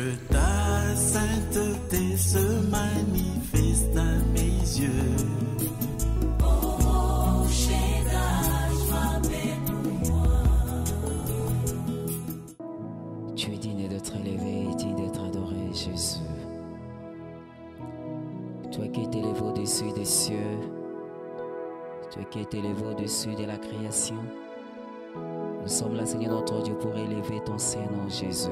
Que ta sainteté se manifeste à mes yeux. Oh, Shaddai, sois béni pour moi. Tu es digne d'être élevé et digne d'être adoré, Jésus. Toi qui es élevé au-dessus des cieux, toi qui es élevé au-dessus de la création, nous sommes là, Seigneur notre Dieu, pour élever ton Saint-Nom, Jésus.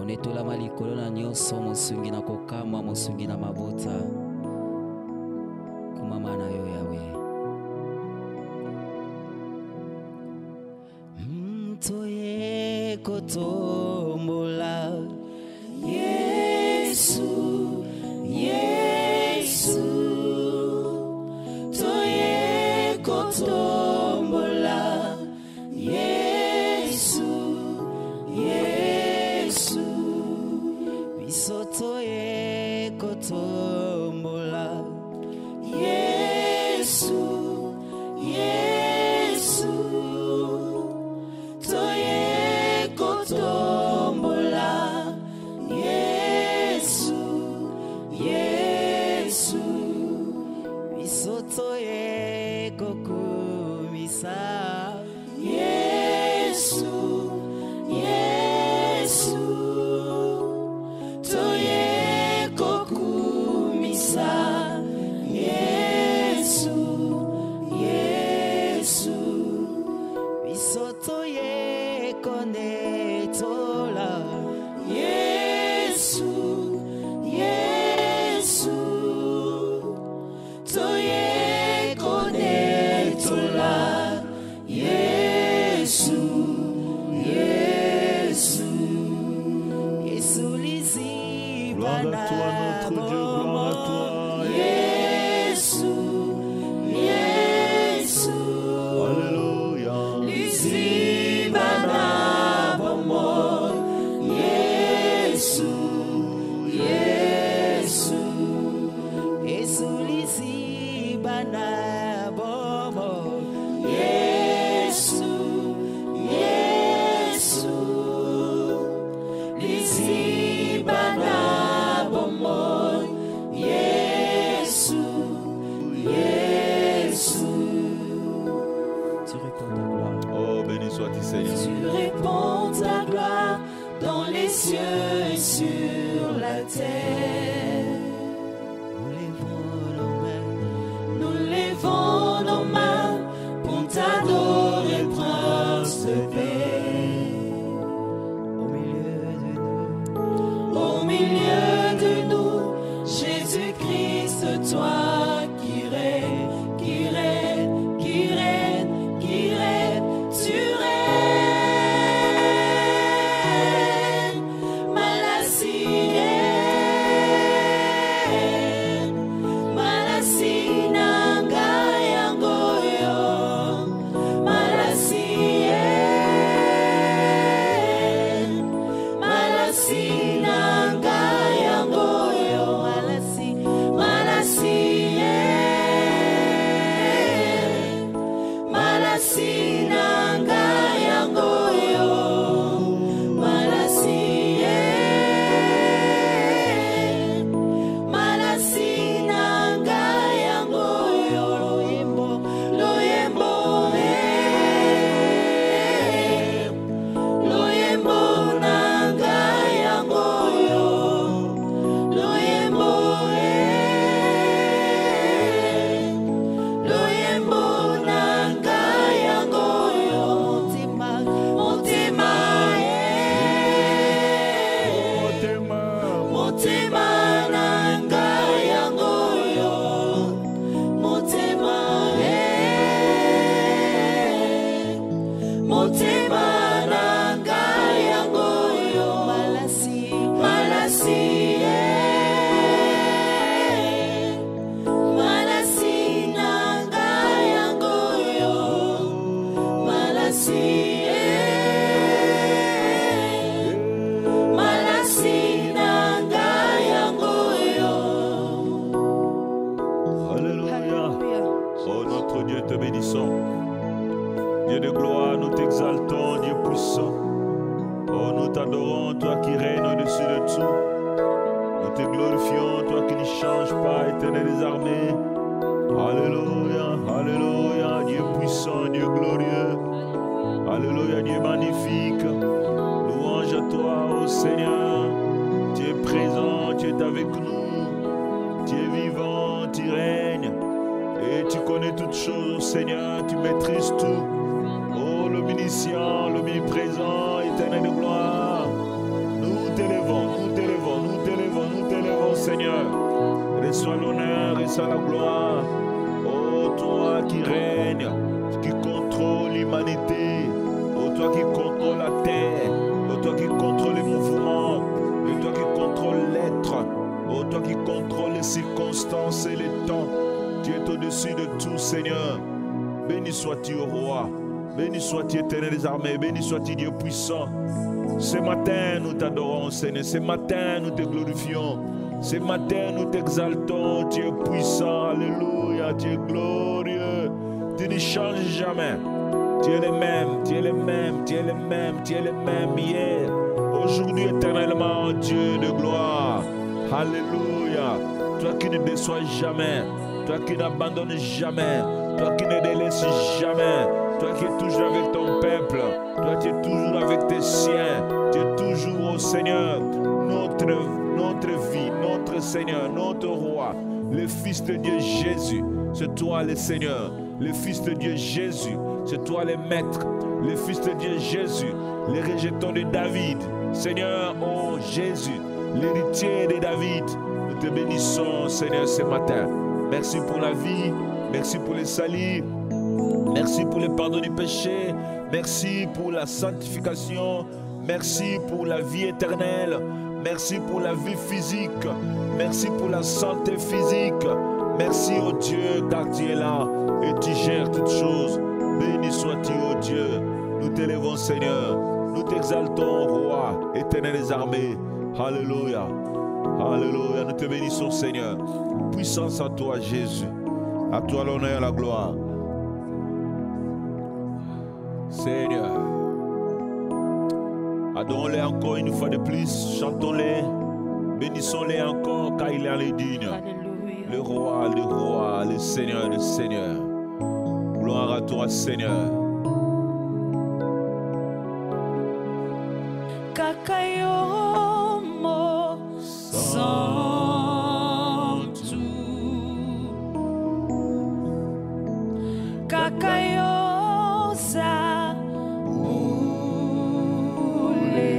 On est tout là, malikolo na nyonso, mosungi na kokama, mosungi na mabota, kumama na yo Yahweh. Toye kotombola, Yesu, Yesu, toye kotombola, Yesu, Yesu, biso toye kotombola, Yesu, Yesu, toye kotombola, Yesu, Yesu, biso toye kokumisa, Yesu, Yesu, toye kokumisa, Yesu, Yesu, biso toye konetola, Yesu, Yesu, toye konetola, Yesu, Yesu, Yesu Gloire à toi, notre Dieu, gloire à toi. Yesu, Yesu, Alléluia. Lizibana bomo, Yesu, Yesu, Yesu lizibana bomo, Yesu, Yesu, lizibana bomo, Yesu, Yesu. Tu réponds ta gloire. Oh, béni sois-tu, Seigneur. Tu répands ta gloire dans les cieux et sur la terre. Nous levons nos mains, nous levons nos mains pour t'adorer, Prince de paix. Au milieu de nous, Jésus-Christ, toi qui règnes, qui règnes, qui règnes, qui règnes, tu règnes. Malasienne, Malasinanga yangoyo, Malasienne, Malasinanga yangoyo, Malasienne, Malasinanga yangoyo, Malasienne, Malasinanga yangoyo, loyembo, loyembo, loyembo nanga yangoyo, loyembo, loyembo nanga yangoyo, motema, motema, motema nanga yangoyo, motema, motema nanga yangoyo, malasi, malasi, malasi nanga yangoyo, malasi, malasi nanga yangoyo. Alléluia. Oh, notre Dieu, te bénissons. Dieu de gloire, nous t'exaltons, Dieu puissant. Oh, nous t'adorons, toi qui règnes au-dessus change pas, éternel des armées. Alléluia, alléluia, Dieu puissant, Dieu glorieux. Alléluia, Dieu magnifique. Louange à toi, ô Seigneur. Tu es présent, tu es avec nous. Tu es vivant, tu règnes. Et tu connais toutes choses, ô Seigneur. Tu maîtrises tout. Oh, l'omniscient, l'omniprésent, éternel de gloire. Nous t'élevons, nous t'élevons, nous t'élevons, nous t'élevons, Seigneur. Reçois l'honneur, reçois la gloire. Oh, toi qui règnes, qui contrôle l'humanité. Oh, toi qui contrôle la terre. Oh, toi qui contrôle les mouvements. Oh, toi qui contrôle l'être. Oh, toi qui contrôle les circonstances et les temps. Tu es au-dessus de tout, Seigneur. Béni sois-tu, ô roi. Béni sois-tu, éternel des armées. Béni sois-tu, Dieu puissant. Ce matin, nous t'adorons, Seigneur. Ce matin, nous te glorifions. Ce matin, nous t'exaltons. Tu es puissant. Alléluia. Tu es glorieux. Tu ne changes jamais. Tu es le même. Tu es le même. Tu es le même. Tu es le même hier. Aujourd'hui, éternellement, Dieu de gloire. Alléluia. Toi qui ne déçois jamais. Toi qui n'abandonnes jamais. Toi qui ne délaisses jamais. Toi qui es toujours avec ton peuple. Toi qui es toujours avec tes siens. Tu es toujours au Seigneur. Notre vie, notre Seigneur, notre roi. Le Fils de Dieu Jésus. C'est toi le Seigneur. Le Fils de Dieu Jésus. C'est toi le Maître. Le Fils de Dieu Jésus. Le rejeton de David. Seigneur, oh Jésus. L'héritier de David. Nous te bénissons, Seigneur, ce matin. Merci pour la vie. Merci pour le salut. Merci pour le pardon du péché. Merci pour la sanctification. Merci pour la vie éternelle. Merci pour la vie physique. Merci pour la santé physique. Merci, oh Dieu, car tu es là et tu gères toutes choses. Béni sois-tu, oh Dieu. Nous t'élevons, Seigneur. Nous t'exaltons, roi, éternel des armées. Alléluia. Alléluia. Nous te bénissons, Seigneur. Puissance à toi, Jésus. À toi l'honneur et la gloire. Seigneur. Adorons-les encore une fois de plus. Chantons-les. Bénissons-les encore car il est les digne. Alléluia. Le roi, le Seigneur, le Seigneur. Gloire à toi, Seigneur. Kakayomo santu. Kakayosa bule.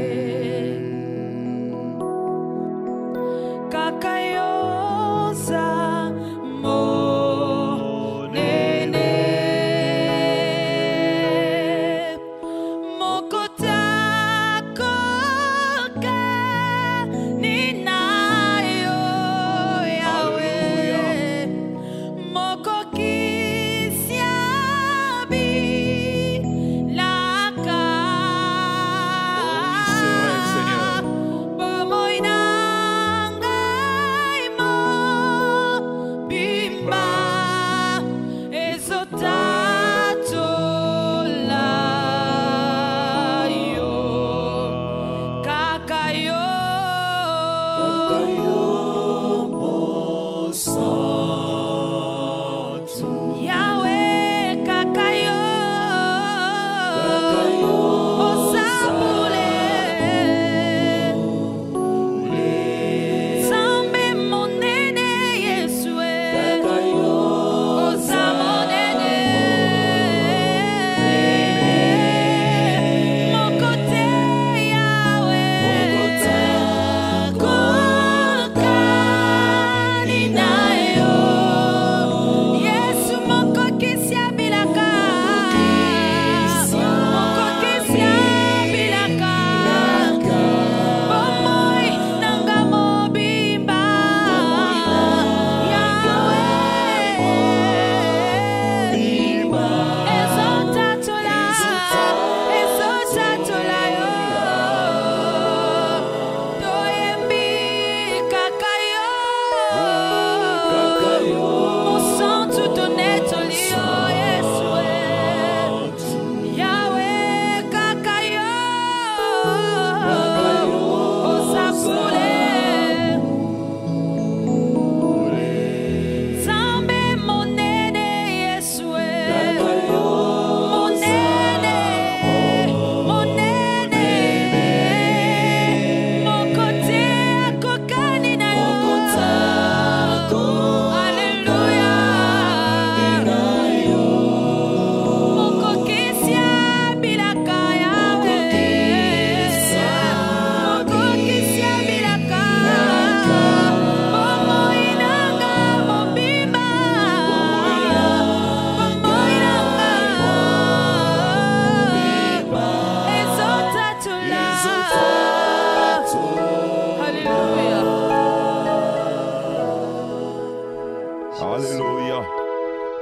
Kakayosa monene. Mokotako ninayo Yahweh. Mokokisiabi laka. Bomoinangai mo bimba ezotato layo. Kakayo Yahweh, Kakayo Osabule Zambe monene Yesue Osamonene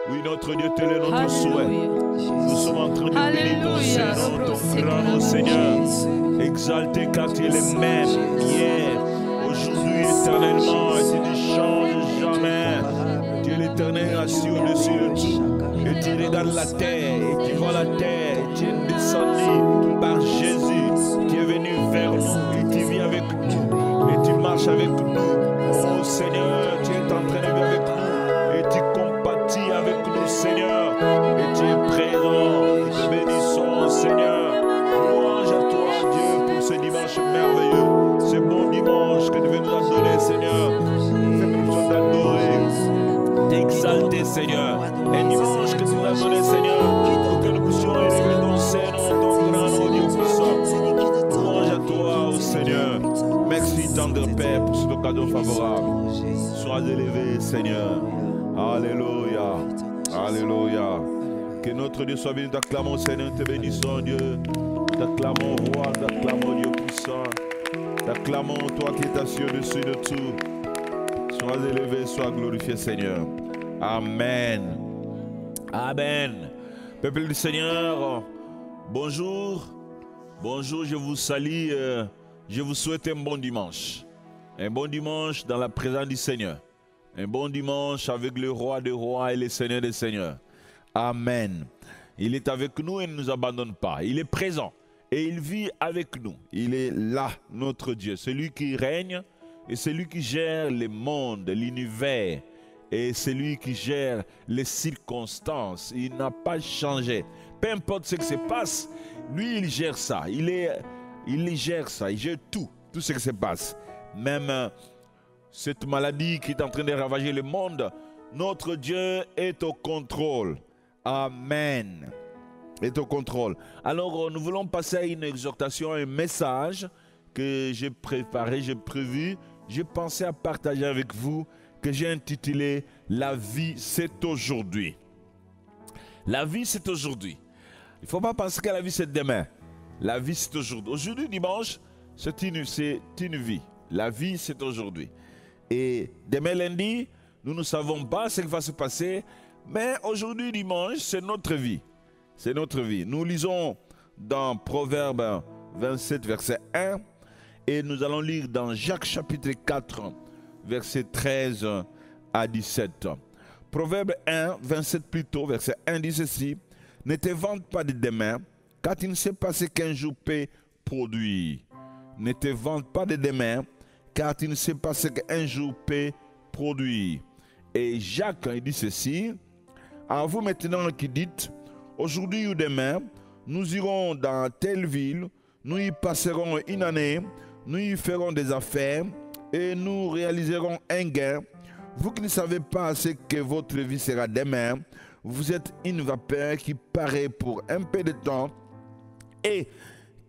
Oui, notre Dieu, tel est notre souhait. Alléluia. Nous sommes en train de bénir ton Alléluia. Seigneur, ton grand nom, Seigneur. Exalté car tu es le même hier, aujourd'hui, éternellement, et tu ne changes jamais. Tu es l'éternel assis au-dessus de tout. Et tu regardes la terre, et tu vois la terre, et tu es descendu par Jésus. Tu es venu vers nous, et tu vis avec nous, et tu marches avec nous. Oh Seigneur, tu es en train de vivre avec nous, et tu compatis avec nous, Seigneur. Et tu es présent, nous te bénissons, Seigneur. Louange à toi, Dieu, pour ce dimanche merveilleux, ce bon dimanche que tu veux nous donner, Seigneur. Fais-nous besoin d'adorer, d'exalter, Seigneur. Un dimanche que tu nous as donné, Seigneur, pour que nous puissions élever ton Seigneur, ton grand nom, Dieu puissant. Louange à toi, oh Seigneur. Merci, tendre Père, pour cette occasion favorable. Sois élevé, Seigneur. Alléluia. Alléluia. Que notre Dieu soit béni. T'acclamons, Seigneur, te bénissons, Dieu. T'acclamons, roi, t'acclamons, Dieu puissant. T'acclamons, toi qui es assis au-dessus de tout. Sois élevé, sois glorifié, Seigneur. Amen. Amen. Peuple du Seigneur, bonjour. Bonjour, je vous salue. Je vous souhaite un bon dimanche. Un bon dimanche dans la présence du Seigneur. Un bon dimanche avec le roi des rois et le Seigneur des seigneurs. Amen. Il est avec nous et ne nous abandonne pas. Il est présent et il vit avec nous. Il est là, notre Dieu. Celui qui règne et celui qui gère le monde, l'univers. Et celui qui gère les circonstances. Il n'a pas changé. Peu importe ce qui se passe, lui, il gère ça. Il gère ça. Il gère tout ce qui se passe. Même cette maladie qui est en train de ravager le monde, notre Dieu est au contrôle. Amen. Est au contrôle. Alors, nous voulons passer à une exhortation, un message que j'ai préparé, j'ai prévu, j'ai pensé à partager avec vous, que j'ai intitulé « La vie, c'est aujourd'hui ». La vie, c'est aujourd'hui. Il ne faut pas penser que la vie, c'est demain. La vie, c'est aujourd'hui. Aujourd'hui, dimanche, c'est une vie. La vie, c'est aujourd'hui. Et demain, lundi, nous ne savons pas ce qui va se passer. Mais aujourd'hui, dimanche, c'est notre vie. C'est notre vie. Nous lisons dans Proverbe 27, verset 1. Et nous allons lire dans Jacques chapitre 4, verset 13 à 17. Proverbe 1, 27 plutôt, verset 1 dit ceci. Ne te vante pas de demain, car tu ne sais pas ce qu'un jour peut produire. Ne te vante pas de demain, car tu ne sais pas ce qu'un jour peut produire. Et Jacques, il dit ceci. À vous maintenant qui dites, aujourd'hui ou demain, nous irons dans telle ville, nous y passerons une année, nous y ferons des affaires et nous réaliserons un gain. Vous qui ne savez pas ce que votre vie sera demain, vous êtes une vapeur qui paraît pour un peu de temps et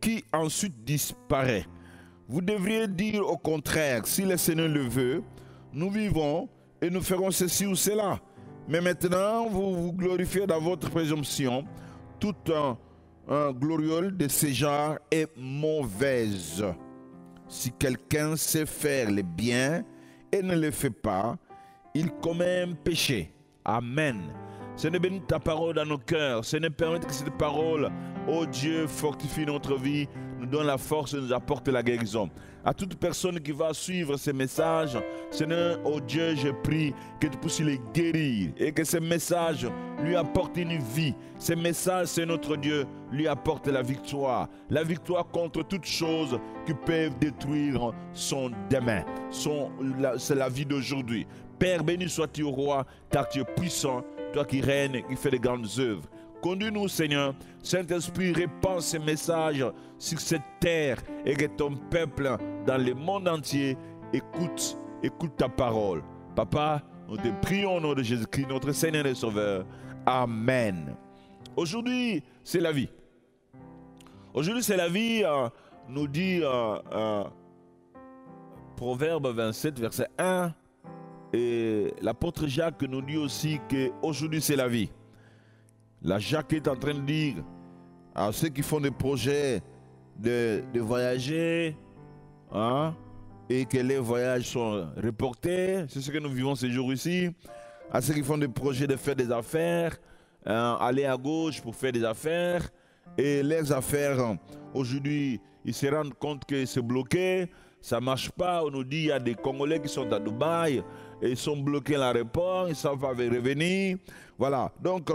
qui ensuite disparaît. Vous devriez dire au contraire, si le Seigneur le veut, nous vivons et nous ferons ceci ou cela. Mais maintenant, vous vous glorifiez dans votre présomption. Toute gloriole de ce genre est mauvaise. Si quelqu'un sait faire le bien et ne le fait pas, il commet un péché. Amen. Seigneur, bénis ta parole dans nos cœurs. Seigneur, permette que cette parole, oh Dieu, fortifie notre vie, nous donne la force et nous apporte la guérison. À toute personne qui va suivre ces messages, Seigneur, oh Dieu, je prie que tu puisses les guérir et que ces messages lui apportent une vie. Ces messages, c'est notre Dieu, lui apporte la victoire. La victoire contre toutes choses qui peuvent détruire son demain. C'est la vie d'aujourd'hui. Père, béni sois-tu au roi, car tu es puissant, toi qui règnes, qui fais de grandes œuvres. Conduis-nous, Seigneur. Saint-Esprit, répand ces messages sur cette terre et que ton peuple dans le monde entier écoute ta parole. Papa, nous te prions au nom de Jésus-Christ, notre Seigneur et Sauveur. Amen. Aujourd'hui, c'est la vie. Aujourd'hui, c'est la vie, nous dit Proverbe 27, verset 1. Et l'apôtre Jacques nous dit aussi qu'aujourd'hui, c'est la vie. Là, Jacques est en train de dire à ceux qui font des projets de voyager, et que les voyages sont reportés, c'est ce que nous vivons ces jours ici. à ceux qui font des projets de faire des affaires, aller à gauche pour faire des affaires. Et leurs affaires, aujourd'hui, ils se rendent compte que c'est bloqué, ça ne marche pas. On nous dit qu'il y a des Congolais qui sont à Dubaï et ils sont bloqués à l'aéroport, ils ne savent pas revenir. Voilà, donc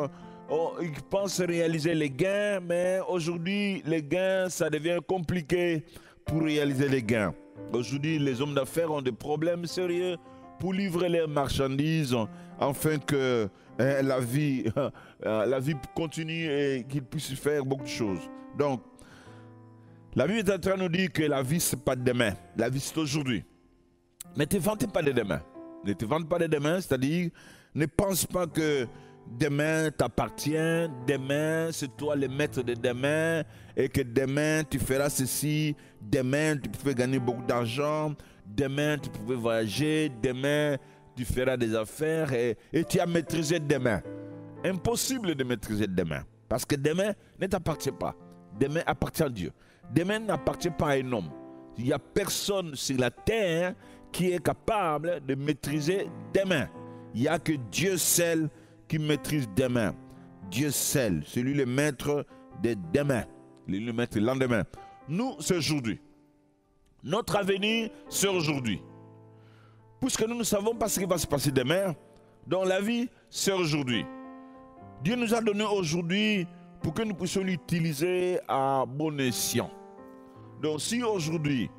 ils pensent réaliser les gains, mais aujourd'hui, les gains, ça devient compliqué pour réaliser les gains. Aujourd'hui, les hommes d'affaires ont des problèmes sérieux pour livrer leurs marchandises afin que la vie continue et qu'ils puissent faire beaucoup de choses. Donc, la Bible est en train de nous dire que la vie, ce n'est pas demain. La vie, c'est aujourd'hui. Ne te vante pas de demain. Ne te vante pas de demain, c'est-à-dire, ne pense pas que demain t'appartient, demain c'est toi le maître de demain et que demain tu feras ceci, demain tu peux gagner beaucoup d'argent, demain tu peux voyager, demain tu feras des affaires et tu as maîtrisé demain. Impossible de maîtriser demain parce que demain ne t'appartient pas. Demain appartient à Dieu. Demain n'appartient pas à un homme. Il n'y a personne sur la terre qui est capable de maîtriser demain. Il n'y a que Dieu seul qui maîtrise demain. Dieu seul, c'est lui le maître de demain, le maître du lendemain. Nous, c'est aujourd'hui. Notre avenir, c'est aujourd'hui. Puisque nous ne savons pas ce qui va se passer demain, donc la vie, c'est aujourd'hui. Dieu nous a donné aujourd'hui pour que nous puissions l'utiliser à bon escient. Donc si aujourd'hui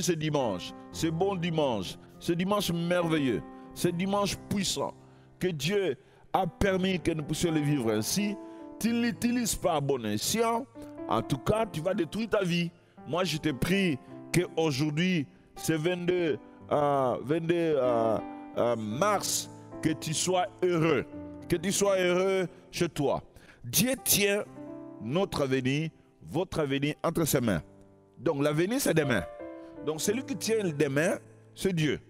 c'est dimanche, c'est bon dimanche, c'est dimanche merveilleux, c'est dimanche puissant, que Dieu a permis que nous puissions le vivre ainsi, tu ne l'utilises pas à bon escient, en tout cas tu vas détruire ta vie. Moi je te prie qu'aujourd'hui, c'est 22 mars, que tu sois heureux chez toi. Dieu tient notre avenir, votre avenir entre ses mains. Donc l'avenir c'est demain. Donc celui qui tient le demain, c'est Dieu.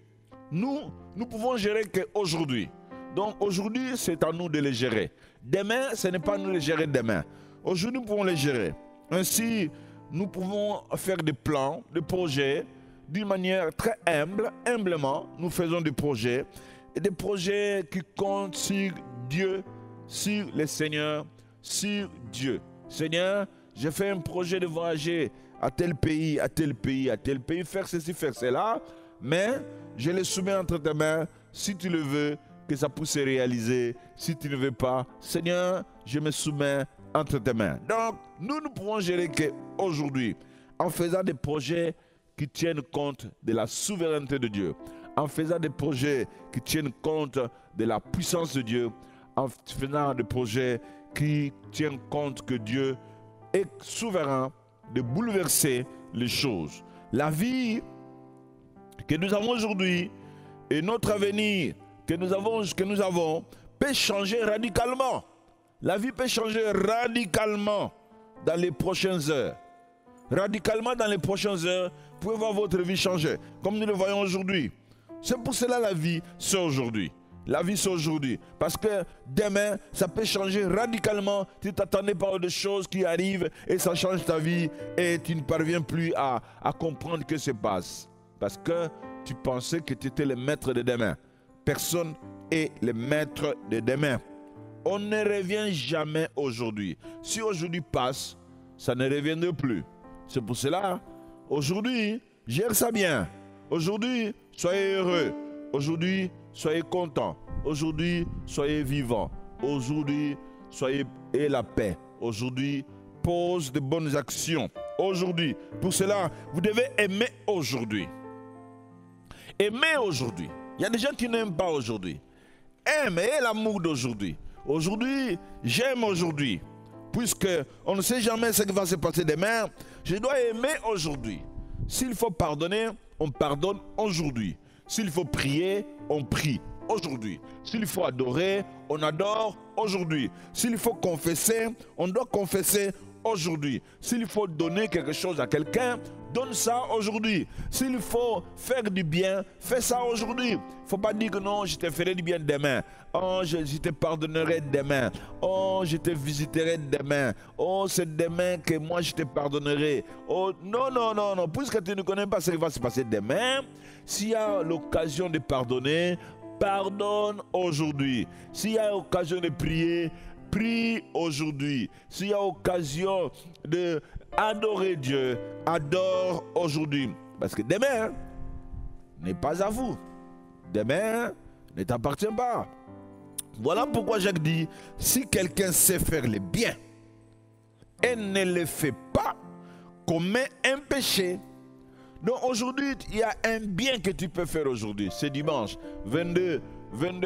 Nous pouvons gérer qu'aujourd'hui. Donc aujourd'hui, c'est à nous de les gérer. Demain, ce n'est pas à nous de les gérer demain. Aujourd'hui, nous pouvons les gérer. Ainsi, nous pouvons faire des plans, des projets, d'une manière très humblement, nous faisons des projets. Et des projets qui comptent sur Dieu, sur le Seigneur, sur Dieu. Seigneur, j'ai fait un projet de voyager à tel pays, à tel pays, à tel pays, faire ceci, faire cela, mais je le soumets entre tes mains, si tu le veux, que ça puisse se réaliser. Si tu ne veux pas, Seigneur, je me soumets entre tes mains. Donc, nous pouvons gérer qu'aujourd'hui, en faisant des projets qui tiennent compte de la souveraineté de Dieu, en faisant des projets qui tiennent compte de la puissance de Dieu, en faisant des projets qui tiennent compte que Dieu est souverain de bouleverser les choses. La vie que nous avons aujourd'hui et notre avenir que nous avons peut changer radicalement. La vie peut changer radicalement dans les prochaines heures. Radicalement dans les prochaines heures, vous pouvez voir votre vie changer, comme nous le voyons aujourd'hui. C'est pour cela la vie, c'est aujourd'hui. La vie, c'est aujourd'hui. Parce que demain, ça peut changer radicalement. Tu t'attendais pas à des choses qui arrivent et ça change ta vie et tu ne parviens plus à comprendre ce qui se passe. Parce que tu pensais que tu étais le maître de demain. Personne est le maître de demain. On ne revient jamais aujourd'hui. Si aujourd'hui passe, ça ne reviendra plus. C'est pour cela, aujourd'hui, gère ça bien. Aujourd'hui, soyez heureux. Aujourd'hui, soyez contents. Aujourd'hui, soyez vivants. Aujourd'hui, soyez et la paix. Aujourd'hui, pose de bonnes actions. Aujourd'hui, pour cela, vous devez aimer aujourd'hui. Aimer aujourd'hui. Il y a des gens qui n'aiment pas aujourd'hui. Aimez l'amour d'aujourd'hui. Aujourd'hui, j'aime aujourd'hui. Puisque on ne sait jamais ce qui va se passer demain, je dois aimer aujourd'hui. S'il faut pardonner, on pardonne aujourd'hui. S'il faut prier, on prie aujourd'hui. S'il faut adorer, on adore aujourd'hui. S'il faut confesser, on doit confesser aujourd'hui. S'il faut donner quelque chose à quelqu'un, donne ça aujourd'hui. S'il faut faire du bien, fais ça aujourd'hui. Il ne faut pas dire que non, je te ferai du bien demain. Oh, je te pardonnerai demain. Oh, je te visiterai demain. Oh, c'est demain que moi je te pardonnerai. Oh, non, non, non, non. Puisque tu ne connais pas ce qui va se passer demain, s'il y a l'occasion de pardonner, pardonne aujourd'hui. S'il y a occasion de prier, prie aujourd'hui. S'il y a occasion de adorer Dieu, adore aujourd'hui. Parce que demain n'est pas à vous. Demain ne t'appartient pas. Voilà pourquoi Jacques dit, si quelqu'un sait faire le bien et ne le fait pas, commet un péché. Donc aujourd'hui, il y a un bien que tu peux faire aujourd'hui. C'est dimanche 22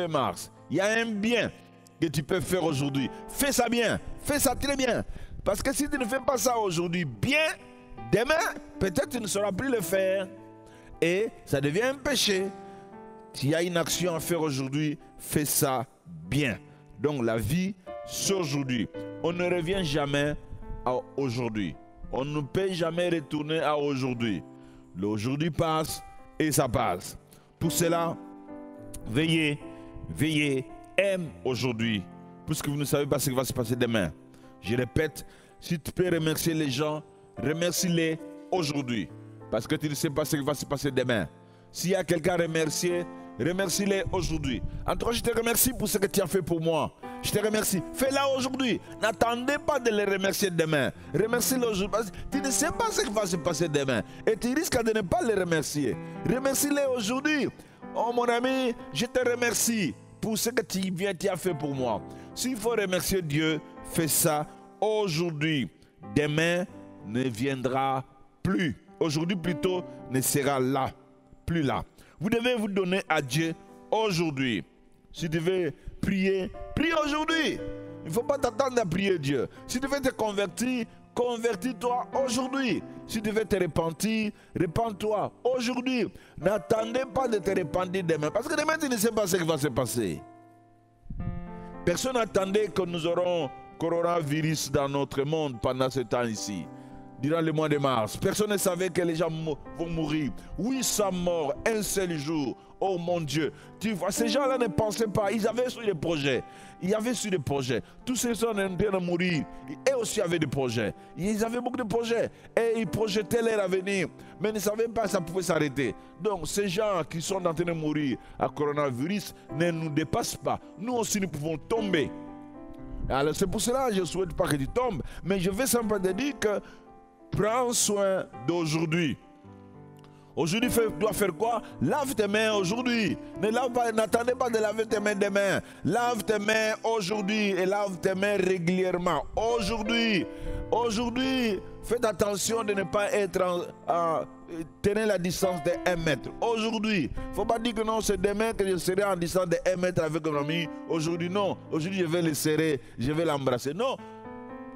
mars. Il y a un bien que tu peux faire aujourd'hui. Fais ça bien. Fais ça très bien. Parce que si tu ne fais pas ça aujourd'hui bien, demain, peut-être tu ne sauras plus le faire. Et ça devient un péché. S'il y a une action à faire aujourd'hui, fais ça bien. Donc la vie, c'est aujourd'hui. On ne revient jamais à aujourd'hui. On ne peut jamais retourner à aujourd'hui. L'aujourd'hui passe et ça passe. Pour cela, veillez, aime aujourd'hui. Puisque vous ne savez pas ce qui va se passer demain. Je répète, si tu peux remercier les gens, remercie-les aujourd'hui. Parce que tu ne sais pas ce qui va se passer demain. S'il y a quelqu'un à remercier, remercie-les aujourd'hui. En tout cas, je te remercie pour ce que tu as fait pour moi. Je te remercie. Fais-la aujourd'hui. N'attendez pas de les remercier demain. Remercie-les aujourd'hui. Parce que tu ne sais pas ce qui va se passer demain. Et tu risques de ne pas les remercier. Remercie-les aujourd'hui. Oh mon ami, je te remercie pour ce que tu as fait pour moi. S'il faut remercier Dieu, fais ça aujourd'hui. Demain ne viendra plus. Aujourd'hui plutôt ne sera là. Plus là. Vous devez vous donner à Dieu aujourd'hui. Si tu veux prier, prie aujourd'hui. Il ne faut pas t'attendre à prier Dieu. Si tu veux te convertir, convertis-toi aujourd'hui. Si tu veux te repentir, repens-toi aujourd'hui. N'attendez pas de te repentir demain. Parce que demain, tu ne sais pas ce qui va se passer. Personne n'attendait que nous aurons coronavirus dans notre monde pendant ce temps ici. Durant le mois de mars, personne ne savait que les gens vont mourir. 800 morts, un seul jour. Oh mon Dieu. Tu vois, ces gens-là ne pensaient pas. Ils avaient sur des projets. Il y avait sur des projets. Tous ces gens étaient en train de mourir. Eux aussi avaient des projets. Ils avaient beaucoup de projets. Et ils projetaient leur avenir. Mais ils ne savaient pas que ça pouvait s'arrêter. Donc, ces gens qui sont en train de mourir à coronavirus ne nous dépassent pas. Nous aussi, nous pouvons tomber. Alors, c'est pour cela que je ne souhaite pas que tu tombes. Mais je vais simplement te dire que prends soin d'aujourd'hui. Aujourd'hui, tu dois faire quoi? Lave tes mains aujourd'hui. N'attendez pas de laver tes mains demain. Lave tes mains aujourd'hui et lave tes mains régulièrement. Aujourd'hui, faites attention de ne pas être tenez la distance de 1 mètre. Aujourd'hui, il ne faut pas dire que non, c'est demain que je serai en distance de 1 mètre avec un ami. Aujourd'hui, non. Aujourd'hui, je vais le serrer, je vais l'embrasser. Non.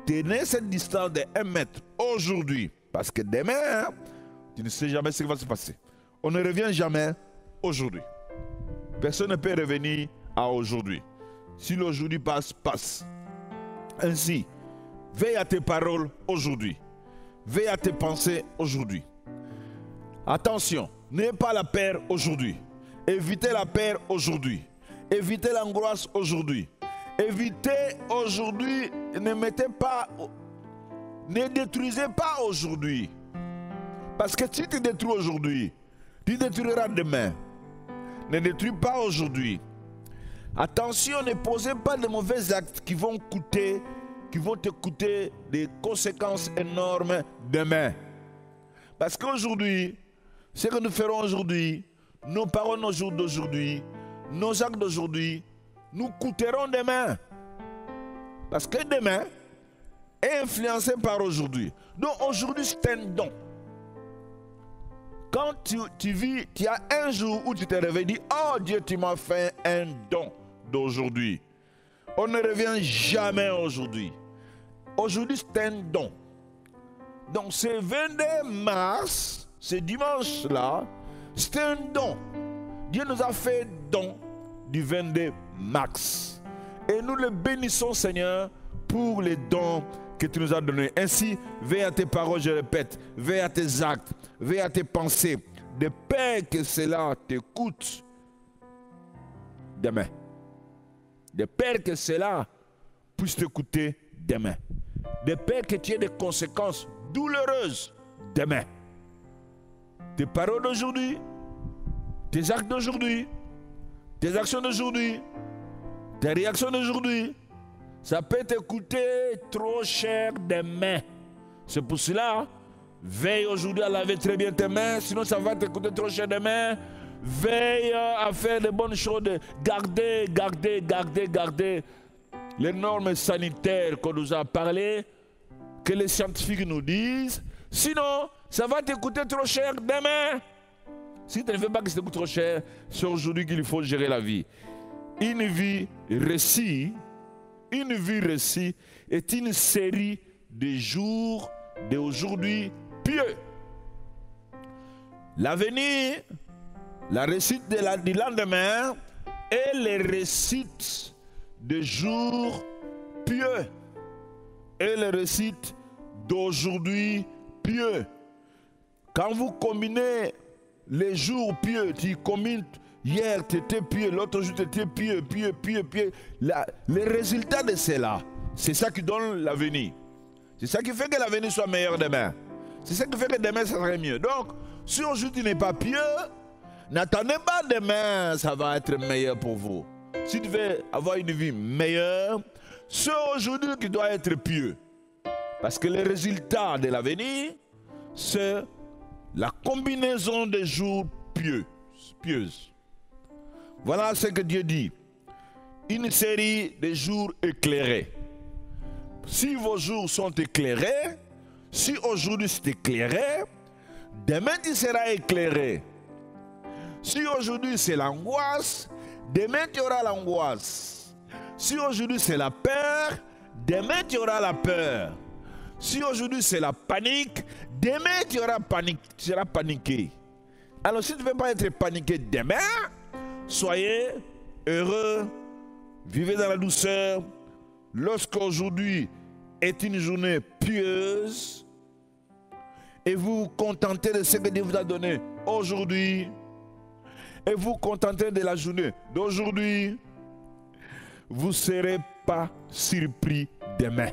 Tenez cette distance de 1 mètre aujourd'hui. Parce que demain, tu ne sais jamais ce qui va se passer. On ne revient jamais aujourd'hui. Personne ne peut revenir à aujourd'hui. Si l'aujourd'hui passe, passe. Ainsi, veille à tes paroles aujourd'hui. Veille à tes pensées aujourd'hui. Attention, n'ayez pas la peur aujourd'hui. Évitez la peur aujourd'hui. Évitez l'angoisse aujourd'hui. Évitez aujourd'hui, ne détruisez pas aujourd'hui. Parce que si tu détruis aujourd'hui, tu détruiras demain. Ne détruis pas aujourd'hui. Attention, ne posez pas de mauvais actes qui vont te coûter des conséquences énormes demain. Parce qu'aujourd'hui, ce que nous ferons aujourd'hui, nos paroles au jour d'aujourd'hui, nos actes d'aujourd'hui, nous coûteront demain. Parce que demain est influencé par aujourd'hui. Donc aujourd'hui, c'est un don. Quand tu vis, tu as un jour où tu te réveilles et dis, oh Dieu, tu m'as fait un don d'aujourd'hui. On ne revient jamais aujourd'hui. Aujourd'hui, c'est un don. Donc, ce 22 mars, ce dimanche-là, c'est un don. Dieu nous a fait don du 22 mars. Et nous le bénissons, Seigneur, pour les dons que tu nous as donnés. Ainsi, veille à tes paroles, je répète, veille à tes actes, veille à tes pensées, de peur que cela te coûte demain. De peur que cela puisse te coûter demain. De peur que tu aies des conséquences douloureuses demain. Tes paroles d'aujourd'hui, tes actes d'aujourd'hui, tes actions d'aujourd'hui, tes réactions d'aujourd'hui, ça peut te coûter trop cher demain. C'est pour cela, veille aujourd'hui à laver très bien tes mains, sinon ça va te coûter trop cher demain. Veille à faire de bonnes choses, garder les normes sanitaires qu'on nous a parlé, que les scientifiques nous disent. Sinon, ça va te coûter trop cher demain. Si tu ne veux pas que ça te coûte trop cher, c'est aujourd'hui qu'il faut gérer la vie. Une vie réussie est une série de jours d'aujourd'hui pieux. L'avenir, la réussite du lendemain et les réussites de jours pieux et les réussites d'aujourd'hui pieux. Quand vous combinez les jours pieux, tu combines hier tu étais pieux, l'autre jour tu étais pieux. Les résultats de cela, c'est ça qui donne l'avenir. C'est ça qui fait que l'avenir soit meilleur demain. C'est ça qui fait que demain ça serait mieux. Donc, si aujourd'hui tu n'es pas pieux, n'attendez pas demain, ça va être meilleur pour vous. Si tu veux avoir une vie meilleure, c'est aujourd'hui qui doit être pieux. Parce que les résultats de l'avenir, c'est la combinaison des jours pieuses. Voilà ce que Dieu dit. Une série de jours éclairés. Si vos jours sont éclairés, si aujourd'hui c'est éclairé, demain tu seras éclairé. Si aujourd'hui c'est l'angoisse, demain tu auras l'angoisse. Si aujourd'hui c'est la peur, demain tu auras la peur. Si aujourd'hui c'est la panique, demain tu seras paniqué. Alors si tu ne veux pas être paniqué demain, soyez heureux, vivez dans la douceur. Lorsqu'aujourd'hui est une journée pieuse et vous vous contentez de ce que Dieu vous a donné aujourd'hui et vous contentez de la journée d'aujourd'hui, vous ne serez pas surpris demain.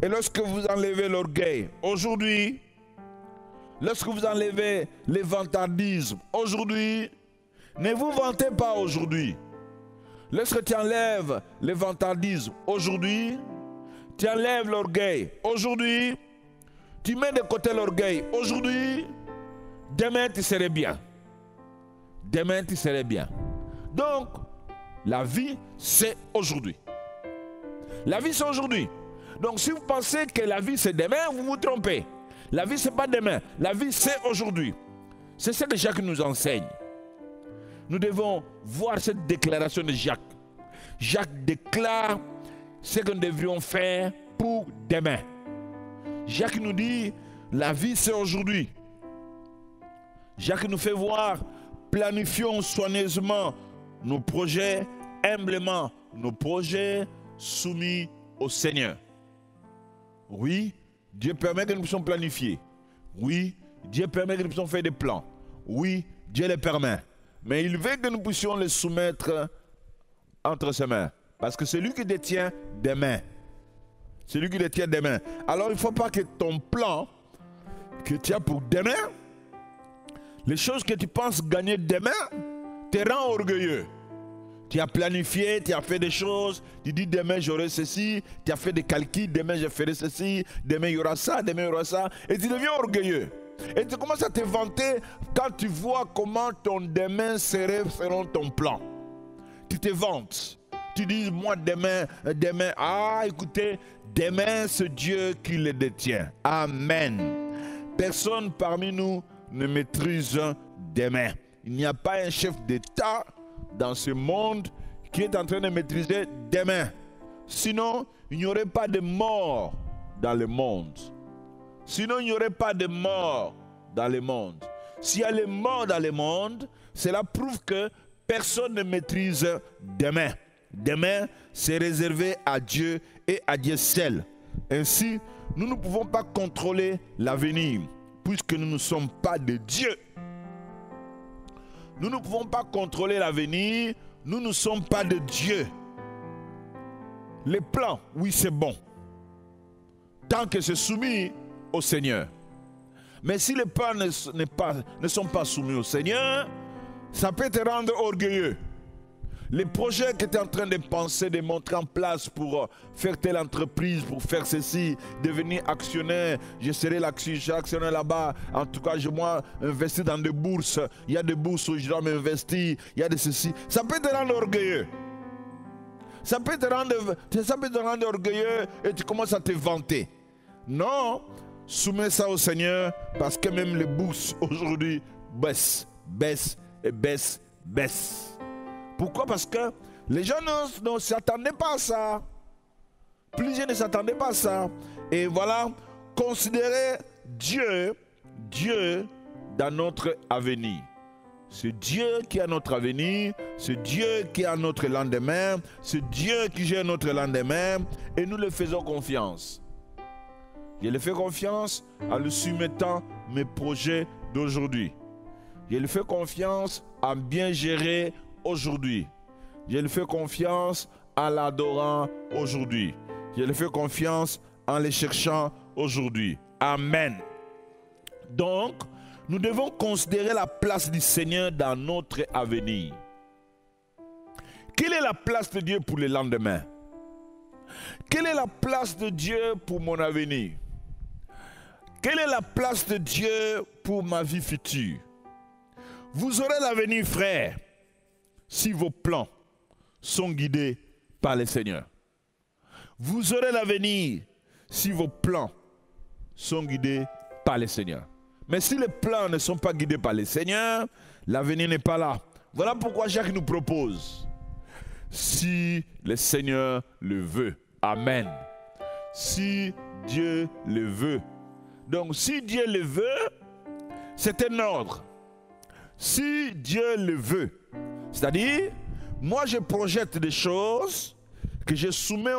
Et lorsque vous enlevez l'orgueil aujourd'hui, lorsque vous enlevez le vantardisme aujourd'hui, ne vous vantez pas aujourd'hui. Lorsque tu enlèves le vantardisme aujourd'hui, tu enlèves l'orgueil aujourd'hui, tu mets de côté l'orgueil aujourd'hui, demain tu serais bien. Demain tu serais bien. Donc, la vie c'est aujourd'hui. La vie c'est aujourd'hui. Donc si vous pensez que la vie c'est demain, vous vous trompez. La vie c'est pas demain, la vie c'est aujourd'hui. C'est ce que Jacques nous enseigne. Nous devons voir cette déclaration de Jacques. Jacques déclare ce que nous devrions faire pour demain. Jacques nous dit, la vie c'est aujourd'hui. Jacques nous fait voir, planifions soigneusement nos projets, humblement nos projets soumis au Seigneur. Oui, Dieu permet que nous puissions planifier. Oui, Dieu permet que nous puissions faire des plans. Oui, Dieu les permet. Mais il veut que nous puissions les soumettre entre ses mains. Parce que c'est lui qui détient des mains. C'est lui qui détient des mains. Alors il ne faut pas que ton plan que tu as pour demain, les choses que tu penses gagner demain, te rend orgueilleux. Tu as planifié, tu as fait des choses, tu dis demain j'aurai ceci, tu as fait des calculs, demain je ferai ceci, demain il y aura ça, demain il y aura ça, et tu deviens orgueilleux. Et tu commences à te vanter quand tu vois comment ton demain serait selon ton plan. Tu te vantes. Tu dis, moi demain, écoutez, demain c'est Dieu qui le détient. Amen. Personne parmi nous ne maîtrise demain. Il n'y a pas un chef d'État dans ce monde qui est en train de maîtriser demain. Sinon, il n'y aurait pas de mort dans le monde. Sinon, il n'y aurait pas de mort dans le monde. S'il y a les morts dans le monde, cela prouve que personne ne maîtrise demain. Demain, c'est réservé à Dieu et à Dieu seul. Ainsi, nous ne pouvons pas contrôler l'avenir, puisque nous ne sommes pas de Dieu. Nous ne pouvons pas contrôler l'avenir, nous ne sommes pas de Dieu. Les plans, oui, c'est bon, tant que c'est soumis au Seigneur. Mais si les plans ne sont pas soumis au Seigneur, Ça peut te rendre orgueilleux. Les projets que tu es en train de penser, de mettre en place pour faire telle entreprise, pour faire ceci, devenir actionnaire, je serai l'actionnaire là-bas. En tout cas, moi, investir dans des bourses. Il y a des bourses où je dois m'investir. Il y a de ceci. Ça peut te rendre orgueilleux. Ça peut te rendre orgueilleux et tu commences à te vanter. Non, soumets ça au Seigneur parce que même les bourses aujourd'hui baissent. Pourquoi? Parce que les gens ne s'attendaient pas à ça. Plusieurs ne s'attendaient pas à ça. Et voilà, considérez Dieu dans notre avenir. C'est Dieu qui a notre avenir, c'est Dieu qui a notre lendemain, c'est Dieu qui gère notre lendemain et nous le faisons confiance. Je lui fais confiance en lui soumettant mes projets d'aujourd'hui. Je lui fais confiance en bien gérer aujourd'hui. Je lui fais confiance en l'adorant aujourd'hui. Je lui fais confiance en les cherchant aujourd'hui. Amen. Donc, nous devons considérer la place du Seigneur dans notre avenir. Quelle est la place de Dieu pour le lendemain? Quelle est la place de Dieu pour mon avenir? Quelle est la place de Dieu pour ma vie future? Vous aurez l'avenir, frère, si vos plans sont guidés par le Seigneur. Vous aurez l'avenir si vos plans sont guidés par le Seigneur. Mais si les plans ne sont pas guidés par le Seigneur, l'avenir n'est pas là. Voilà pourquoi Jacques nous propose, si le Seigneur le veut. Amen. Si Dieu le veut. Donc si Dieu le veut, c'est un ordre. Si Dieu le veut. C'est-à-dire, moi je projette des choses que je soumets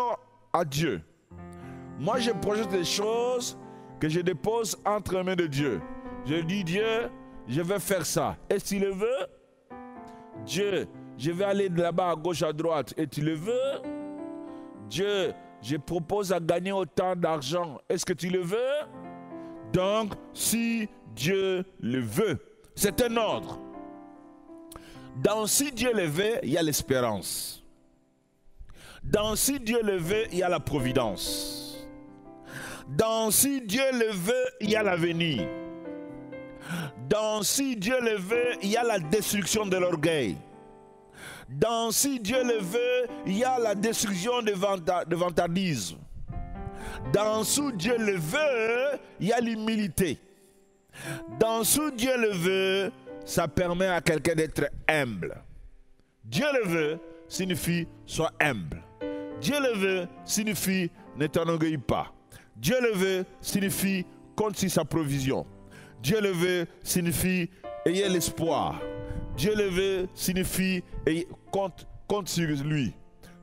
à Dieu. Moi je projette des choses que je dépose entre les mains de Dieu. Je dis, Dieu, je vais faire ça. Et s'il le veut, Dieu, je vais aller de là-bas à gauche, à droite. Et tu le veux, Dieu, je propose à gagner autant d'argent. Est-ce que tu le veux? Donc, si Dieu le veut, c'est un ordre. Dans si Dieu le veut, il y a l'espérance. Dans si Dieu le veut, il y a la providence. Dans si Dieu le veut, il y a l'avenir. Dans si Dieu le veut, il y a la destruction de l'orgueil. Dans si Dieu le veut, il y a la destruction de vantardisme. Dans si Dieu le veut, il y a l'humilité. Dans si Dieu le veut, ça permet à quelqu'un d'être humble. Dieu le veut signifie sois humble. Dieu le veut signifie ne t'enorgueillis pas. Dieu le veut signifie compte sur sa provision. Dieu le veut signifie ayez l'espoir. Dieu le veut signifie compte sur lui.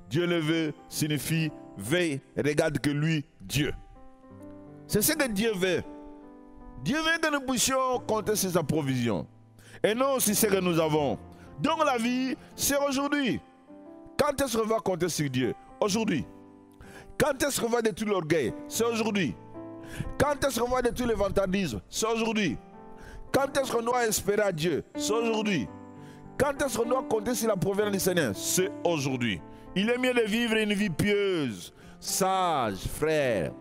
Dieu le veut signifie veille, regarde que lui, Dieu. C'est ce que Dieu veut. Dieu veut que nous puissions compter sur sa provision. Et non sur ce que nous avons. Donc la vie, c'est aujourd'hui. Quand est-ce qu'on va compter sur Dieu? Aujourd'hui. Quand est-ce qu'on va détruire l'orgueil? C'est aujourd'hui. Quand est-ce qu'on va détruire le vantardisme? C'est aujourd'hui. Quand est-ce qu'on doit espérer à Dieu? C'est aujourd'hui. Quand est-ce qu'on doit compter sur la providence du Seigneur? C'est aujourd'hui. Il est mieux de vivre une vie pieuse, sage, frère.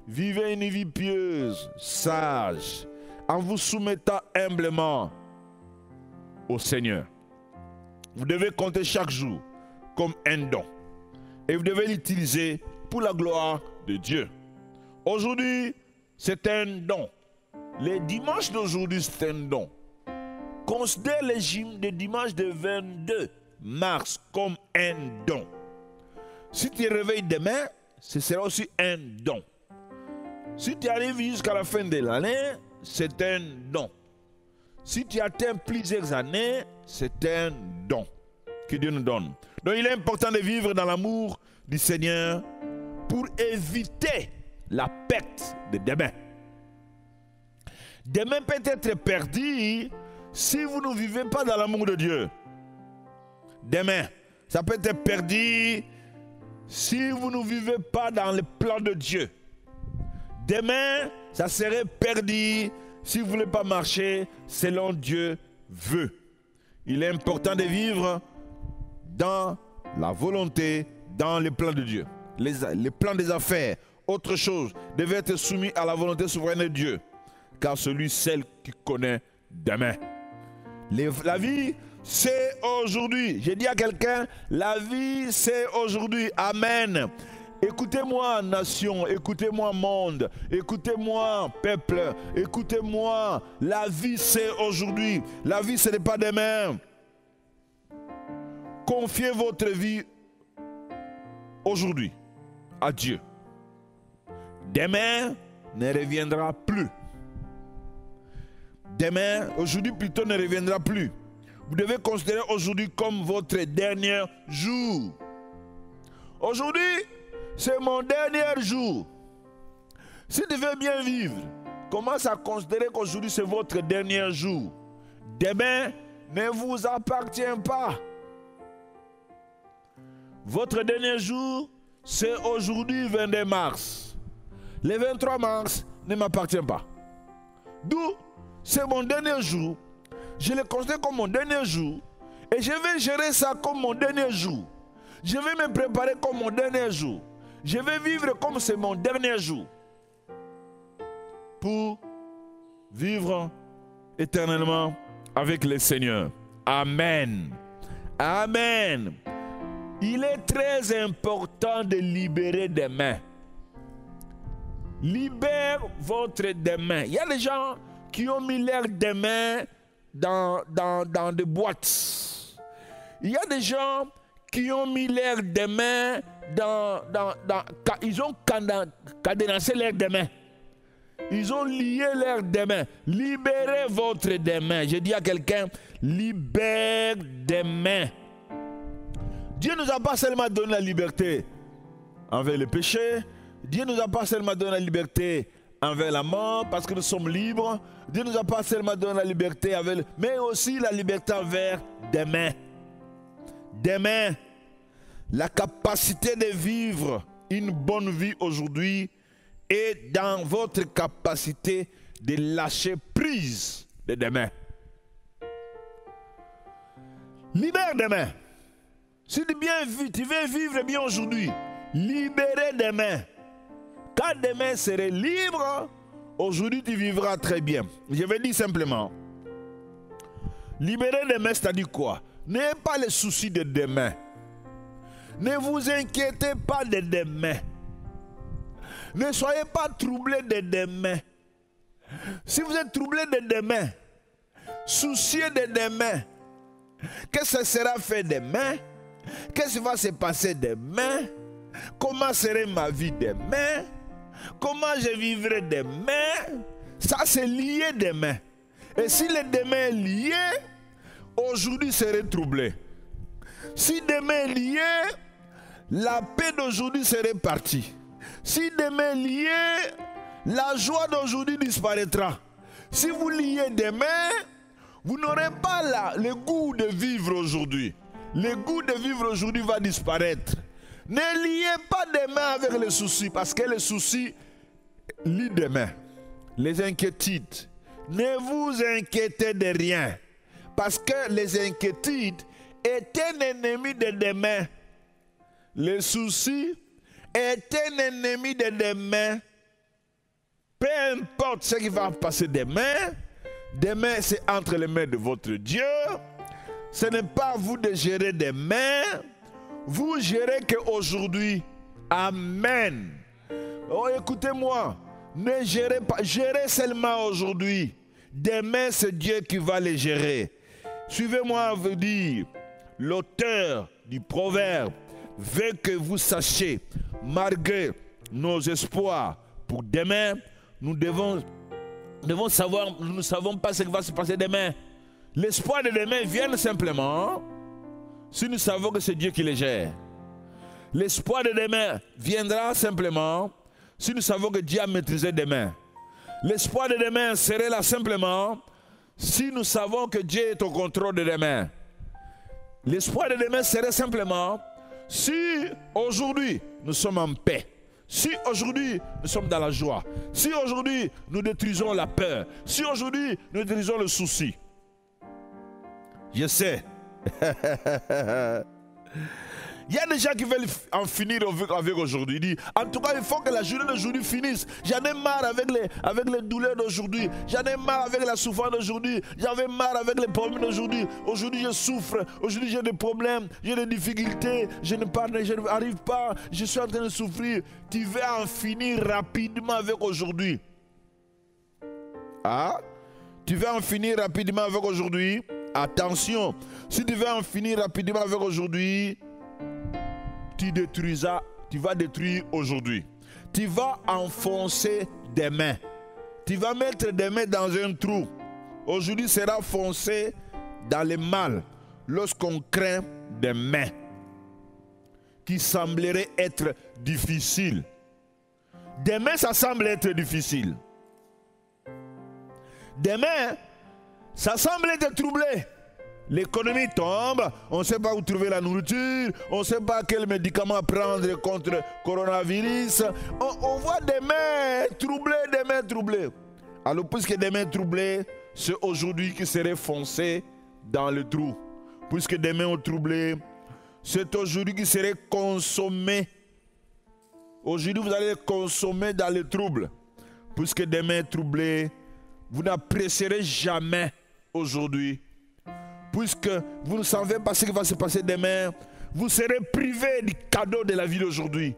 Vivez une vie pieuse, sage, en vous soumettant humblement au Seigneur. Vous devez compter chaque jour comme un don. Et vous devez l'utiliser pour la gloire de Dieu. Aujourd'hui, c'est un don. Les dimanches d'aujourd'hui, c'est un don. Considère le dimanche de 22 mars comme un don. Si tu te réveilles demain, ce sera aussi un don. Si tu arrives jusqu'à la fin de l'année, c'est un don. Si tu atteins plusieurs années, c'est un don que Dieu nous donne. Donc il est important de vivre dans l'amour du Seigneur pour éviter la perte de demain. Demain peut être perdu si vous ne vivez pas dans l'amour de Dieu. Demain, ça peut être perdu si vous ne vivez pas dans le plan de Dieu. Demain, ça serait perdu si vous ne voulez pas marcher selon Dieu veut. il est important de vivre dans la volonté, dans les plans de Dieu. Les plans des affaires, autre chose, devaient être soumis à la volonté souveraine de Dieu. Car celui, celle qui connaît demain. La vie, c'est aujourd'hui. J'ai dit à quelqu'un, la vie, c'est aujourd'hui. Amen. Écoutez-moi, nation, écoutez-moi, monde, écoutez-moi, peuple, écoutez-moi. La vie, c'est aujourd'hui. La vie, ce n'est pas demain. Confiez votre vie aujourd'hui à Dieu. Demain ne reviendra plus. Demain, aujourd'hui plutôt, ne reviendra plus. Vous devez considérer aujourd'hui comme votre dernier jour. Aujourd'hui, c'est mon dernier jour. Si tu veux bien vivre, commence à considérer qu'aujourd'hui, c'est votre dernier jour. Demain ne vous appartient pas. Votre dernier jour, c'est aujourd'hui 22 mars. Le 23 mars ne m'appartient pas. D'où, c'est mon dernier jour. Je le considère comme mon dernier jour. Et je vais gérer ça comme mon dernier jour. Je vais me préparer comme mon dernier jour. Je vais vivre comme c'est mon dernier jour. Pour vivre éternellement avec le Seigneur. Amen. Amen. Il est très important de libérer des mains. Libère votre demain. Il y a des gens qui ont mis leurs demain dans des boîtes. Il y a des gens qui ont mis leurs demain ils ont cadenassé leurs demain. Ils ont lié leurs demain. Libérez votre demain. Je dis à quelqu'un, libère des mains. Dieu ne nous a pas seulement donné la liberté envers le péché. Dieu ne nous a pas seulement donné la liberté envers la mort parce que nous sommes libres. Dieu ne nous a pas seulement donné la liberté mais aussi la liberté envers des mains. Des mains. La capacité de vivre une bonne vie aujourd'hui est dans votre capacité de lâcher prise de demain. Libère demain. Si tu veux vivre bien aujourd'hui, libérez demain. Quand demain serait libre, aujourd'hui tu vivras très bien. Je vais dire simplement, libérer demain, c'est-à-dire quoi? N'ayez pas les soucis de demain. Ne vous inquiétez pas de demain. Ne soyez pas troublés de demain. Si vous êtes troublés de demain, soucieux de demain, qu'est-ce que sera fait demain? Qu'est-ce qui va se passer demain? Comment serait ma vie demain? Comment je vivrai demain? Ça, c'est lié demain. Et si le demain est lié, aujourd'hui serait troublé. Si demain est lié, la paix d'aujourd'hui serait partie. Si demain est lié, la joie d'aujourd'hui disparaîtra. Si vous liez demain, vous n'aurez pas le goût de vivre aujourd'hui. Le goût de vivre aujourd'hui va disparaître. Ne liez pas demain avec les soucis, parce que les soucis lient demain. Les inquiétudes. Ne vous inquiétez de rien, parce que les inquiétudes est un ennemi de demain. Le souci est un ennemi de demain. Peu importe ce qui va passer demain, demain c'est entre les mains de votre Dieu. Ce n'est pas à vous de gérer demain. Vous gérez qu'aujourd'hui. Amen. Oh, écoutez-moi. Ne gérez pas. Gérez seulement aujourd'hui. Demain, c'est Dieu qui va les gérer. Suivez-moi, vous dire. L'auteur du proverbe veut que vous sachiez, malgré nos espoirs pour demain, nous devons savoir, nous ne savons pas ce qui va se passer demain. L'espoir de demain vient simplement si nous savons que c'est Dieu qui les gère. L'espoir de demain viendra simplement si nous savons que Dieu a maîtrisé demain. L'espoir de demain serait là simplement si nous savons que Dieu est au contrôle de demain. L'espoir de demain serait simplement si aujourd'hui nous sommes en paix. Si aujourd'hui nous sommes dans la joie. Si aujourd'hui nous détruisons la peur. Si aujourd'hui nous détruisons le souci. Je sais. Il y a des gens qui veulent en finir avec aujourd'hui. Ils disent, en tout cas, il faut que la journée d'aujourd'hui finisse. J'en ai marre avec les douleurs d'aujourd'hui. J'en ai marre avec la souffrance d'aujourd'hui. J'en ai marre avec les problèmes d'aujourd'hui. Aujourd'hui, je souffre. Aujourd'hui, j'ai des problèmes. J'ai des difficultés. Je n'arrive pas. Je suis en train de souffrir. Tu veux en finir rapidement avec aujourd'hui. Ah? Tu veux en finir rapidement avec aujourd'hui? Attention. Si tu veux en finir rapidement avec aujourd'hui, tu vas détruire aujourd'hui. Tu vas enfoncer des mains. Tu vas mettre des mains dans un trou. Aujourd'hui sera foncé dans le mal lorsqu'on craint des mains qui sembleraient être difficiles. Des mains, ça semble être difficile. Des mains, ça semble être troublé. L'économie tombe, on ne sait pas où trouver la nourriture, on ne sait pas quel médicament prendre contre le coronavirus. On voit des mains troublées, Alors, puisque des mains troublées, c'est aujourd'hui qui serait foncé dans le trou. Puisque des mains ont troublé, c'est aujourd'hui qui serait consommé. Aujourd'hui, vous allez consommer dans le trouble. Puisque des mains troublées, vous n'apprécierez jamais aujourd'hui. Puisque vous ne savez pas ce qui va se passer demain, vous serez privé du cadeau de la vie d'aujourd'hui.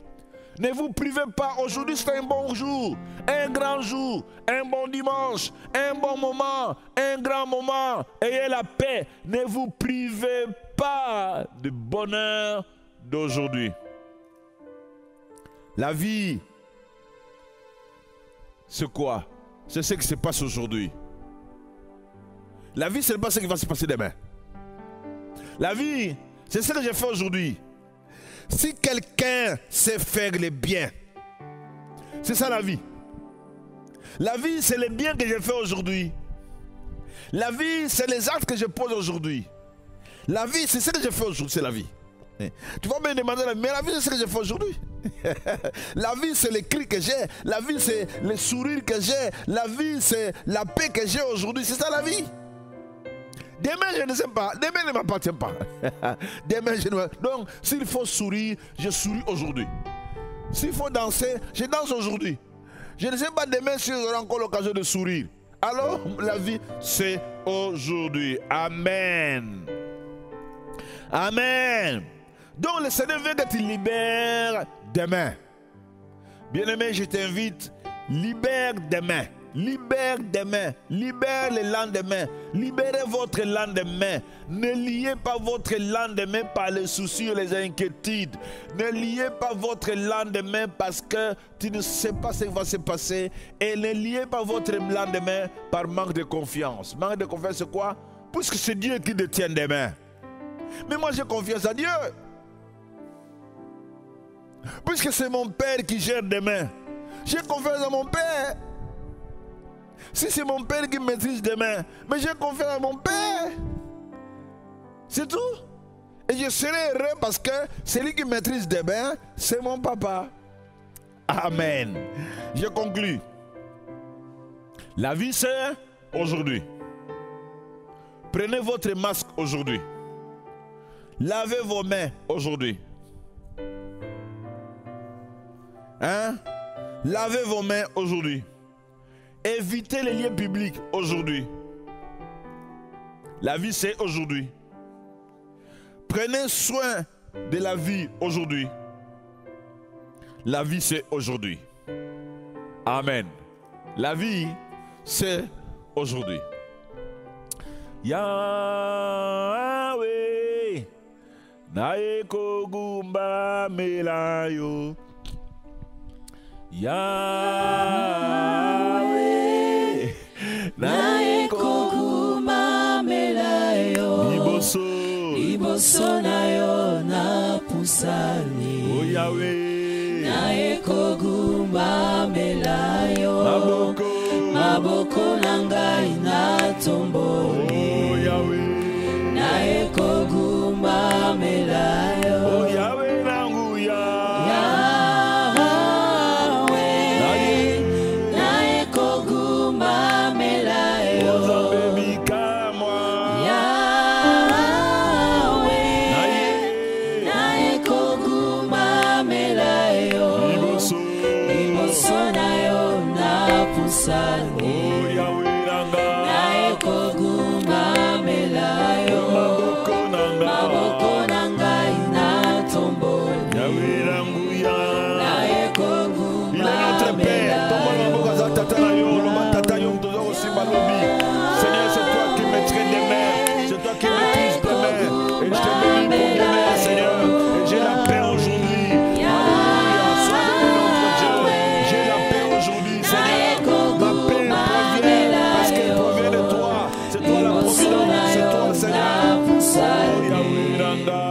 Ne vous privez pas. Aujourd'hui, c'est un bon jour, un grand jour, un bon dimanche, un bon moment, un grand moment. Ayez la paix. Ne vous privez pas du bonheur d'aujourd'hui. La vie, c'est quoi? C'est ce qui se passe aujourd'hui. La vie, ce n'est pas ce qui va se passer demain. La vie, c'est ce que j'ai fait aujourd'hui. Si quelqu'un sait faire le bien, c'est ça la vie. La vie, c'est le bien que j'ai fait aujourd'hui. La vie, c'est les actes que je pose aujourd'hui. La vie, c'est ce que j'ai fait aujourd'hui, c'est la vie. Tu vas me demander, mais la vie, c'est ce que j'ai fait aujourd'hui. La vie, c'est les cris que j'ai. La vie, c'est les sourires que j'ai. La vie, c'est la paix que j'ai aujourd'hui. C'est ça la vie. Demain, je ne sais pas. Demain ne m'appartient pas. Demain, je ne... Donc, s'il faut sourire, je souris aujourd'hui. S'il faut danser, je danse aujourd'hui. Je ne sais pas demain si j'aurai encore l'occasion de sourire. Alors, la vie, c'est aujourd'hui. Amen. Amen. Donc, le Seigneur veut que tu libères demain. Bien-aimé, je t'invite, libère demain. Libère demain, libère le lendemain, libérez votre lendemain. Ne liez pas votre lendemain par les soucis ou les inquiétudes. Ne liez pas votre lendemain parce que tu ne sais pas ce qui va se passer. Et ne liez pas votre lendemain par manque de confiance. Manque de confiance, c'est quoi? Puisque c'est Dieu qui détient demain. Mais moi j'ai confiance à Dieu. Puisque c'est mon Père qui gère demain. J'ai confiance à mon Père. Si c'est mon Père qui maîtrise demain, mais j'ai confiance à mon Père. C'est tout. Et je serai heureux parce que celui qui maîtrise demain, c'est mon papa. Amen. Je conclue. La vie, c'est aujourd'hui. Prenez votre masque aujourd'hui. Lavez vos mains aujourd'hui. Hein? Lavez vos mains aujourd'hui. Évitez les lieux publics aujourd'hui. La vie, c'est aujourd'hui. Prenez soin de la vie aujourd'hui. La vie, c'est aujourd'hui. Amen. La vie, c'est aujourd'hui. Yahweh, naeko gumba melayo. Yahweh, naeko gumba melayo. Iboso na yo na pusani. Oh Yahweh, naeko gumba melayo. Maboko na ngai na tomboli. Oh Yahweh, naeko gumba melayo. oh Yahweh nanguya. Yahweh, naeko gumba melayo. Ozambe mikamwa. Yahweh, Sange. Oh Yahweh Nanga. Na ekoguma melayo. Maboko nanga ina tomboli. Yahweh Nanguya. Na Il est ekoguma notre Père. Seigneur, c'est toi qui maîtrises des mains. C'est toi qui maîtrises tes mains. Et je te bénis pour demain, Seigneur. Et j'ai la paix aujourd'hui. Alléluia. Sois béni, notre Dieu. J'ai la paix aujourd'hui, Seigneur. Ma paix provient parce qu'elle provient de toi. C'est toi la providence. C'est toi, Seigneur. Oh, Yahweh Nanga.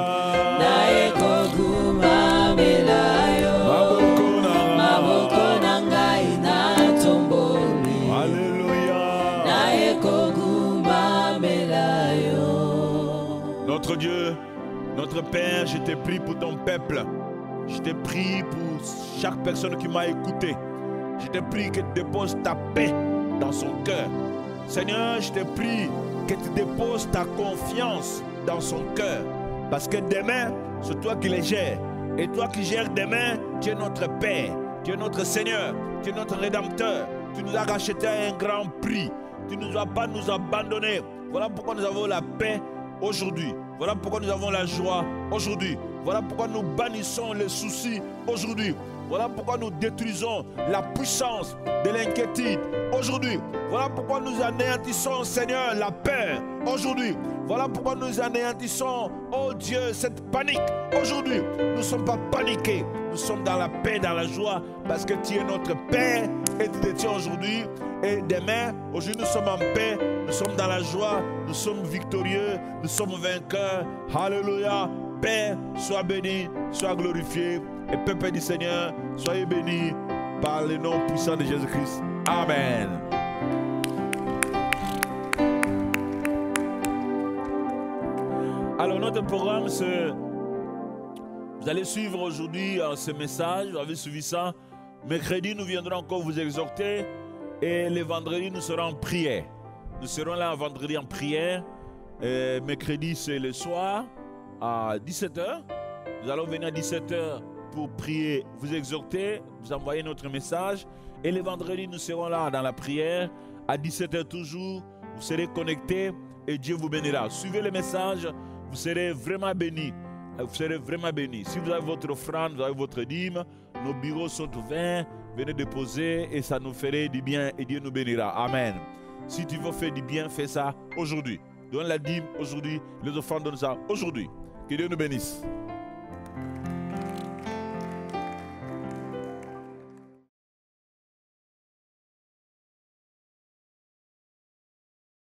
Notre Dieu, notre Père, je t'ai pris pour ton peuple. Je t'ai pris pour chaque personne qui m'a écouté. Je t'ai pris que tu déposes ta paix dans son cœur. Seigneur, je t'ai pris que tu déposes ta confiance dans son cœur. Parce que demain, c'est toi qui les gères. Et toi qui gères demain, tu es notre Père. Tu es notre Seigneur. Tu es notre Rédempteur. Tu nous as racheté à un grand prix. Tu ne dois pas nous abandonner. Voilà pourquoi nous avons la paix aujourd'hui. Voilà pourquoi nous avons la joie aujourd'hui. Voilà pourquoi nous bannissons les soucis aujourd'hui. Voilà pourquoi nous détruisons la puissance de l'inquiétude aujourd'hui. Voilà pourquoi nous anéantissons, Seigneur, la peur aujourd'hui. Voilà pourquoi nous anéantissons, oh Dieu, cette panique aujourd'hui. Nous ne sommes pas paniqués. Nous sommes dans la paix, dans la joie, parce que tu es notre Père et tu te tiens aujourd'hui. Et demain, aujourd'hui, nous sommes en paix, nous sommes dans la joie, nous sommes victorieux, nous sommes vainqueurs. Alléluia. Père, sois béni, sois glorifié. Et peuple du Seigneur, soyez bénis par le nom puissant de Jésus-Christ. Amen. Alors, notre programme, c'est... Vous allez suivre aujourd'hui ce message, vous avez suivi ça. Mercredi, nous viendrons encore vous exhorter. Et le vendredi, nous serons en prière. Nous serons là vendredi en prière. Mercredi, c'est le soir à 17h. Nous allons venir à 17h pour prier, vous exhorter, vous envoyer notre message. Et le vendredi, nous serons là dans la prière. À 17h toujours, vous serez connectés et Dieu vous bénira. Suivez le message, vous serez vraiment bénis. Vous serez vraiment bénis. Si vous avez votre offrande, vous avez votre dîme, nos bureaux sont ouverts. Venez déposer et ça nous ferait du bien et Dieu nous bénira. Amen. Si tu veux faire du bien, fais ça aujourd'hui. Donne la dîme aujourd'hui, les offrandes, donne ça aujourd'hui. Que Dieu nous bénisse.